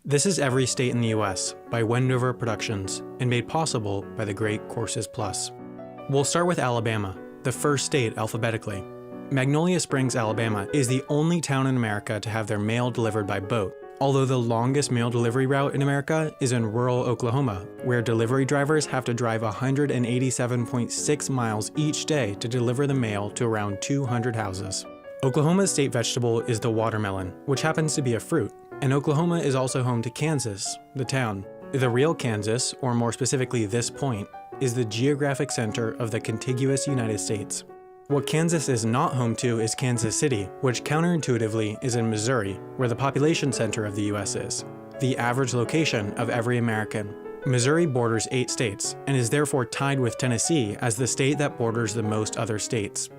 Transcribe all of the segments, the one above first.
This is Every State in the US by Wendover Productions and made possible by the great Courses Plus. We'll start with Alabama, the first state alphabetically. Magnolia Springs, Alabama is the only town in America to have their mail delivered by boat, although the longest mail delivery route in America is in rural Oklahoma, where delivery drivers have to drive 187.6 miles each day to deliver the mail to around 200 houses. Oklahoma's state vegetable is the watermelon, which happens to be a fruit, and Oklahoma is also home to Kansas, the town. The real Kansas, or more specifically this point, is the geographic center of the contiguous United States. What Kansas is not home to is Kansas City, which counterintuitively is in Missouri, where the population center of the US is, the average location of every American. Missouri borders 8 states, and is therefore tied with Tennessee as the state that borders the most other states.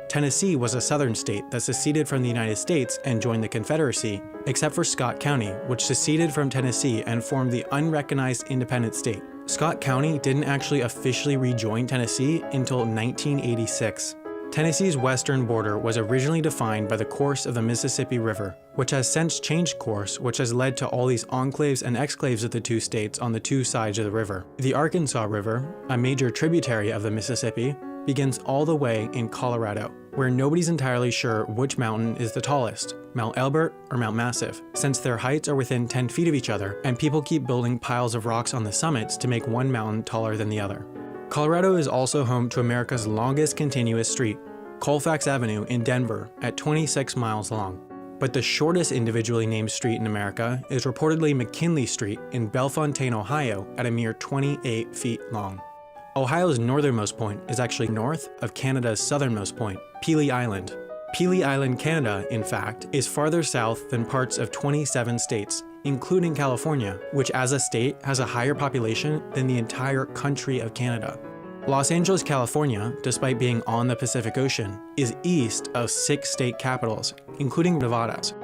Tennessee was a southern state that seceded from the United States and joined the Confederacy, except for Scott County, which seceded from Tennessee and formed the unrecognized independent state. Scott County didn't actually officially rejoin Tennessee until 1986. Tennessee's western border was originally defined by the course of the Mississippi River, which has since changed course, which has led to all these enclaves and exclaves of the two states on the two sides of the river. The Arkansas River, a major tributary of the Mississippi, begins all the way in Colorado, where nobody's entirely sure which mountain is the tallest, Mount Elbert or Mount Massive, since their heights are within 10 feet of each other and people keep building piles of rocks on the summits to make one mountain taller than the other. Colorado is also home to America's longest continuous street, Colfax Avenue in Denver, at 26 miles long. But the shortest individually named street in America is reportedly McKinley Street in Bellefontaine, Ohio, at a mere 28 feet long. Ohio's northernmost point is actually north of Canada's southernmost point, Pelee Island. Pelee Island, Canada, in fact, is farther south than parts of 27 states, including California, which as a state has a higher population than the entire country of Canada. Los Angeles, California, despite being on the Pacific Ocean, is east of 6 state capitals, including Nevada's.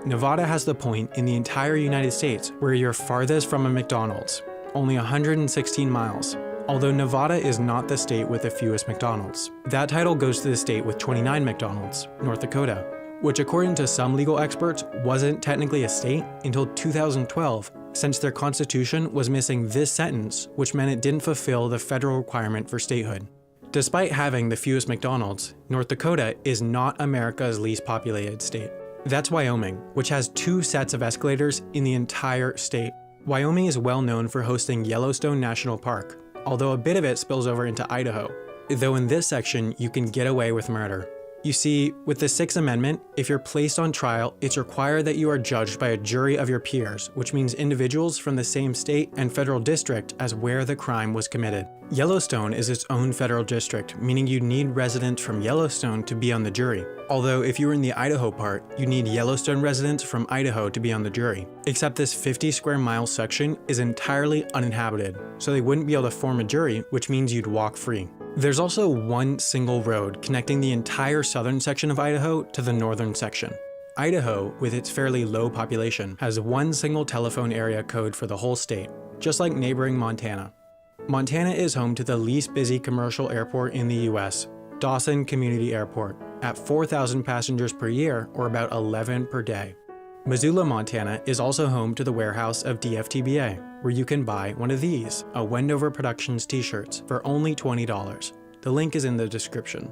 Nevada has the point in the entire United States where you're farthest from a McDonald's, only 116 miles. Although Nevada is not the state with the fewest McDonald's. That title goes to the state with 29 McDonald's, North Dakota, which according to some legal experts wasn't technically a state until 2012, since their constitution was missing this sentence, which meant it didn't fulfill the federal requirement for statehood. Despite having the fewest McDonald's, North Dakota is not America's least populated state. That's Wyoming, which has 2 sets of escalators in the entire state. Wyoming is well known for hosting Yellowstone National Park, although a bit of it spills over into Idaho, though in this section you can get away with murder. You see, with the 6th Amendment, if you're placed on trial, it's required that you are judged by a jury of your peers, which means individuals from the same state and federal district as where the crime was committed. Yellowstone is its own federal district, meaning you need residents from Yellowstone to be on the jury. Although if you were in the Idaho part, you need Yellowstone residents from Idaho to be on the jury. Except this 50 square mile section is entirely uninhabited, so they wouldn't be able to form a jury, which means you'd walk free. There's also one single road connecting the entire southern section of Idaho to the northern section. Idaho, with its fairly low population, has one single telephone area code for the whole state, just like neighboring Montana. Montana is home to the least busy commercial airport in the US, Dawson Community Airport, at 4,000 passengers per year, or about 11 per day. Missoula, Montana is also home to the warehouse of DFTBA, where you can buy one of these, a Wendover Productions t-shirts, for only $20. The link is in the description.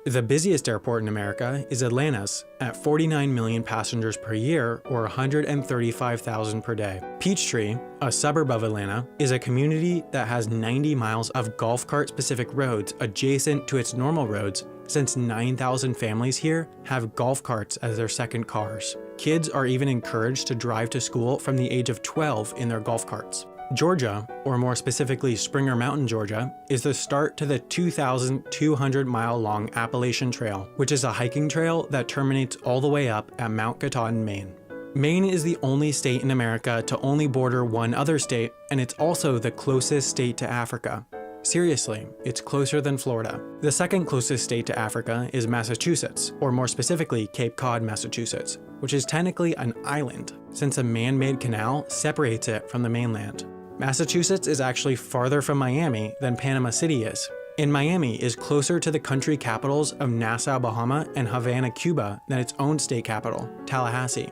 The busiest airport in America is Atlanta's, at 49 million passengers per year, or 135,000 per day. Peachtree, a suburb of Atlanta, is a community that has 90 miles of golf cart specific roads adjacent to its normal roads, since 9,000 families here have golf carts as their second cars. Kids are even encouraged to drive to school from the age of 12 in their golf carts. Georgia, or more specifically Springer Mountain, Georgia, is the start to the 2,200 mile long Appalachian Trail, which is a hiking trail that terminates all the way up at Mount Katahdin, Maine. Maine is the only state in America to only border one other state, and it's also the closest state to Africa. Seriously, it's closer than Florida. The second closest state to Africa is Massachusetts, or more specifically Cape Cod, Massachusetts, which is technically an island, since a man-made canal separates it from the mainland. Massachusetts is actually farther from Miami than Panama City is, and Miami is closer to the country capitals of Nassau, Bahama, and Havana, Cuba than its own state capital, Tallahassee.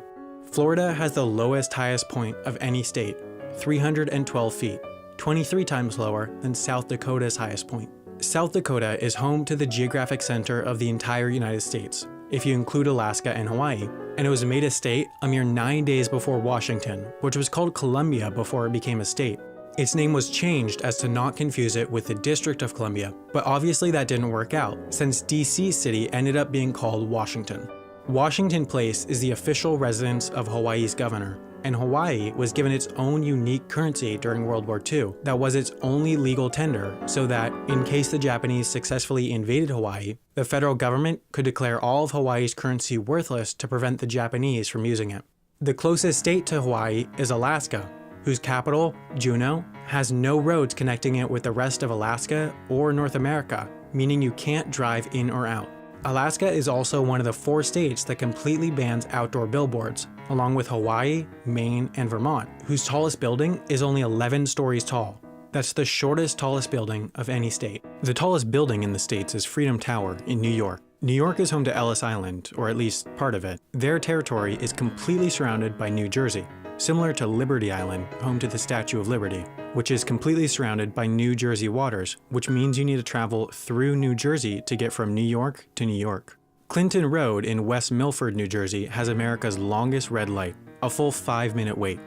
Florida has the lowest highest point of any state, 312 feet, 23 times lower than South Dakota's highest point. South Dakota is home to the geographic center of the entire United States, if you include Alaska and Hawaii, and it was made a state a mere 9 days before Washington, which was called Columbia before it became a state. Its name was changed as to not confuse it with the District of Columbia, but obviously that didn't work out, since DC City ended up being called Washington. Washington Place is the official residence of Hawaii's governor, and Hawaii was given its own unique currency during World War II that was its only legal tender, so that, in case the Japanese successfully invaded Hawaii, the federal government could declare all of Hawaii's currency worthless to prevent the Japanese from using it. The closest state to Hawaii is Alaska, whose capital, Juneau, has no roads connecting it with the rest of Alaska or North America, meaning you can't drive in or out. Alaska is also one of the 4 states that completely bans outdoor billboards, along with Hawaii, Maine, and Vermont, whose tallest building is only 11 stories tall. That's the shortest tallest building of any state. The tallest building in the states is Freedom Tower in New York. New York is home to Ellis Island, or at least part of it. Their territory is completely surrounded by New Jersey, similar to Liberty Island, home to the Statue of Liberty, which is completely surrounded by New Jersey waters, which means you need to travel through New Jersey to get from New York to New York. Clinton Road in West Milford, New Jersey has America's longest red light, a full 5-minute wait.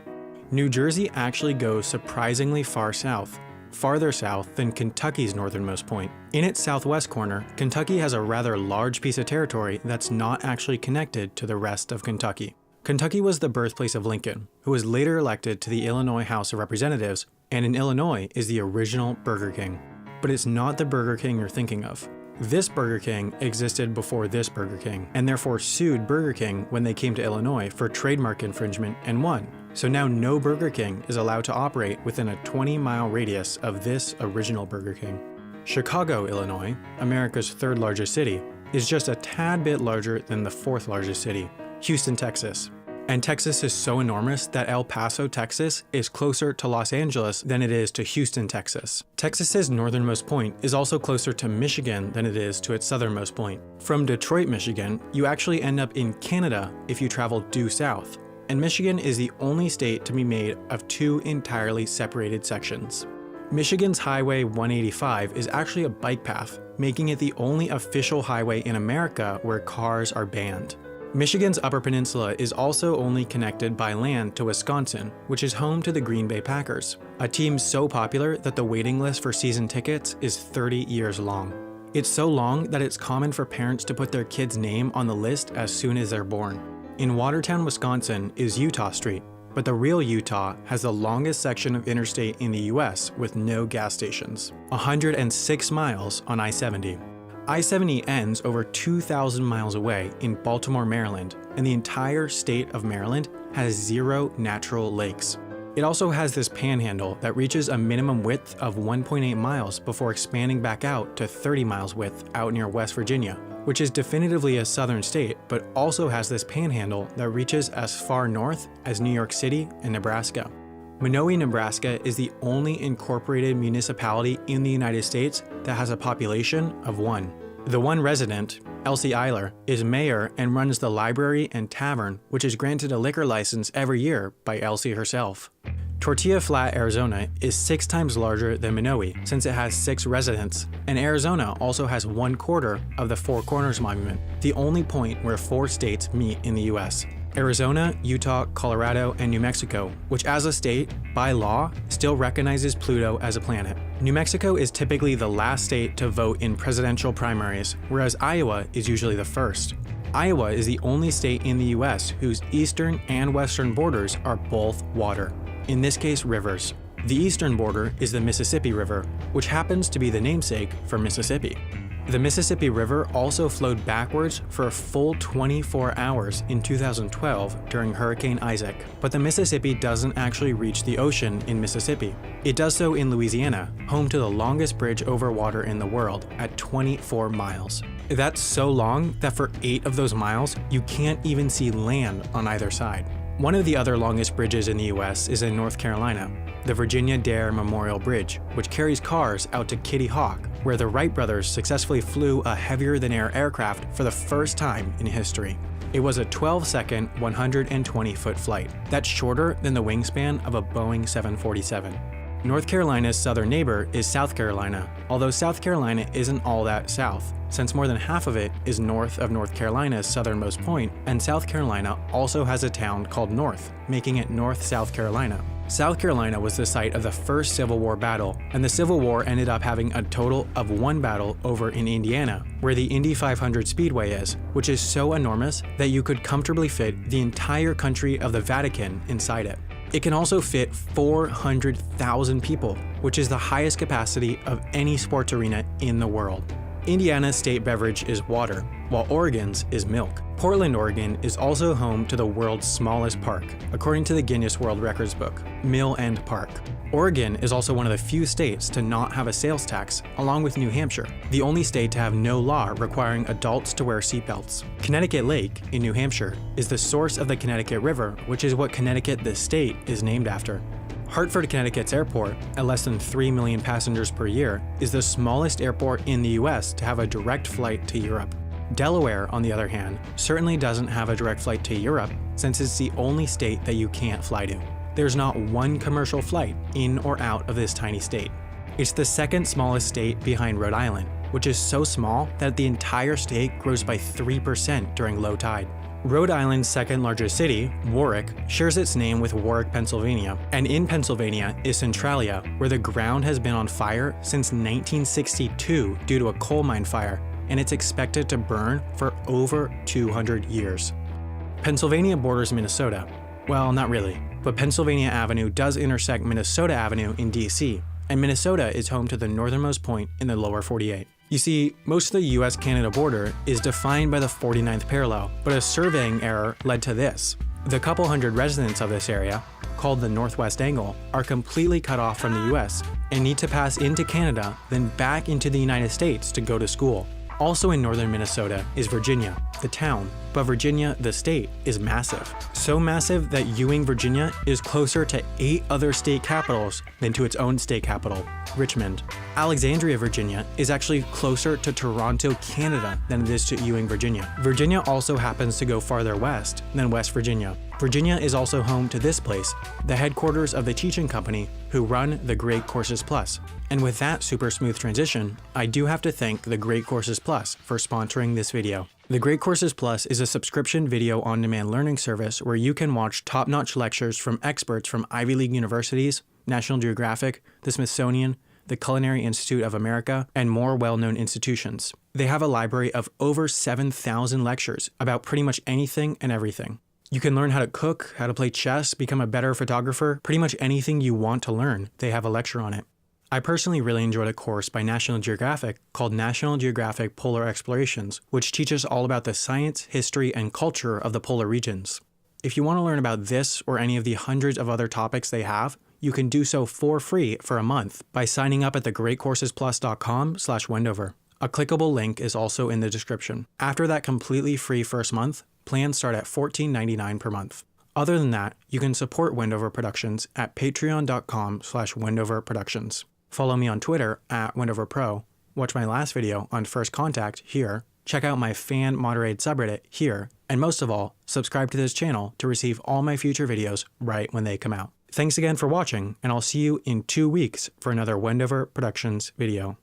New Jersey actually goes surprisingly far south, farther south than Kentucky's northernmost point. In its southwest corner, Kentucky has a rather large piece of territory that's not actually connected to the rest of Kentucky. Kentucky was the birthplace of Lincoln, who was later elected to the Illinois House of Representatives, and in Illinois is the original Burger King. But it's not the Burger King you're thinking of. This Burger King existed before this Burger King, and therefore sued Burger King when they came to Illinois for trademark infringement and won. So now no Burger King is allowed to operate within a 20-mile radius of this original Burger King. Chicago, Illinois, America's 3rd largest city, is just a tad bit larger than the 4th largest city, Houston, Texas. And Texas is so enormous that El Paso, Texas is closer to Los Angeles than it is to Houston, Texas. Texas's northernmost point is also closer to Michigan than it is to its southernmost point. From Detroit, Michigan, you actually end up in Canada if you travel due south. And Michigan is the only state to be made of 2 entirely separated sections. Michigan's Highway 185 is actually a bike path, making it the only official highway in America where cars are banned. Michigan's Upper Peninsula is also only connected by land to Wisconsin, which is home to the Green Bay Packers, a team so popular that the waiting list for season tickets is 30 years long. It's so long that it's common for parents to put their kid's name on the list as soon as they're born. In Watertown, Wisconsin is Utah Street, but the real Utah has the longest section of interstate in the US with no gas stations, 106 miles on I-70. I-70 ends over 2,000 miles away in Baltimore, Maryland, and the entire state of Maryland has 0 natural lakes. It also has this panhandle that reaches a minimum width of 1.8 miles before expanding back out to 30 miles width out near West Virginia, which is definitively a southern state, but also has this panhandle that reaches as far north as New York City and Nebraska. Monowi, Nebraska is the only incorporated municipality in the United States that has a population of 1. The one resident, Elsie Eiler, is mayor and runs the library and tavern, which is granted a liquor license every year by Elsie herself. Tortilla Flat, Arizona is 6 times larger than Monowi since it has 6 residents, and Arizona also has 1/4 of the Four Corners Monument, the only point where 4 states meet in the US. Arizona, Utah, Colorado, and New Mexico, which as a state, by law, still recognizes Pluto as a planet. New Mexico is typically the last state to vote in presidential primaries, whereas Iowa is usually the first. Iowa is the only state in the US whose eastern and western borders are both water, in this case rivers. The eastern border is the Mississippi River, which happens to be the namesake for Mississippi. The Mississippi River also flowed backwards for a full 24 hours in 2012 during Hurricane Isaac, but the Mississippi doesn't actually reach the ocean in Mississippi. It does so in Louisiana, home to the longest bridge over water in the world at 24 miles. That's so long that for 8 of those miles, you can't even see land on either side. One of the other longest bridges in the US is in North Carolina, the Virginia Dare Memorial Bridge, which carries cars out to Kitty Hawk, where the Wright brothers successfully flew a heavier-than-air aircraft for the first time in history. It was a 12-second, 120-foot flight. That's shorter than the wingspan of a Boeing 747. North Carolina's southern neighbor is South Carolina, although South Carolina isn't all that south, since more than half of it is north of North Carolina's southernmost point, and South Carolina also has a town called North, making it North South Carolina. South Carolina was the site of the first Civil War battle, and the Civil War ended up having a total of one battle over in Indiana, where the Indy 500 Speedway is, which is so enormous that you could comfortably fit the entire country of the Vatican inside it. It can also fit 400,000 people, which is the highest capacity of any sports arena in the world. Indiana's state beverage is water, while Oregon's is milk. Portland, Oregon is also home to the world's smallest park, according to the Guinness World Records book, Mill End Park. Oregon is also one of the few states to not have a sales tax, along with New Hampshire, the only state to have no law requiring adults to wear seatbelts. Connecticut Lake, in New Hampshire, is the source of the Connecticut River, which is what Connecticut, the state, is named after. Hartford, Connecticut's airport, at less than 3 million passengers per year, is the smallest airport in the US to have a direct flight to Europe. Delaware, on the other hand, certainly doesn't have a direct flight to Europe, since it's the only state that you can't fly to. There's not one commercial flight in or out of this tiny state. It's the second smallest state behind Rhode Island, which is so small that the entire state grows by 3% during low tide. Rhode Island's second largest city, Warwick, shares its name with Warwick, Pennsylvania, and in Pennsylvania is Centralia, where the ground has been on fire since 1962 due to a coal mine fire, and it's expected to burn for over 200 years. Pennsylvania borders Minnesota. Well, not really, but Pennsylvania Avenue does intersect Minnesota Avenue in DC, and Minnesota is home to the northernmost point in the lower 48. You see, most of the US-Canada border is defined by the 49th parallel, but a surveying error led to this. The couple hundred residents of this area, called the Northwest Angle, are completely cut off from the US and need to pass into Canada, then back into the United States to go to school. Also in northern Minnesota is Virginia, the town, but Virginia, the state, is massive. So massive that Ewing, Virginia is closer to 8 other state capitals than to its own state capital, Richmond. Alexandria, Virginia is actually closer to Toronto, Canada than it is to Ewing, Virginia. Virginia also happens to go farther west than West Virginia. Virginia is also home to this place, the headquarters of the teaching company who run the Great Courses Plus. And with that super smooth transition, I do have to thank the Great Courses Plus for sponsoring this video. The Great Courses Plus is a subscription video on-demand learning service where you can watch top-notch lectures from experts from Ivy League universities, National Geographic, the Smithsonian, the Culinary Institute of America, and more well-known institutions. They have a library of over 7,000 lectures about pretty much anything and everything. You can learn how to cook, how to play chess, become a better photographer, pretty much anything you want to learn, they have a lecture on it. I personally really enjoyed a course by National Geographic called National Geographic Polar Explorations, which teaches all about the science, history, and culture of the polar regions. If you want to learn about this or any of the hundreds of other topics they have, you can do so for free for a month by signing up at thegreatcoursesplus.com/Wendover. A clickable link is also in the description. After that completely free first month, plans start at $14.99 per month. Other than that, you can support Wendover Productions at patreon.com/Wendover Productions. Follow me on Twitter at WendoverPro, watch my last video on First Contact here, check out my fan-moderated subreddit here, and most of all, subscribe to this channel to receive all my future videos right when they come out. Thanks again for watching, and I'll see you in 2 weeks for another Wendover Productions video.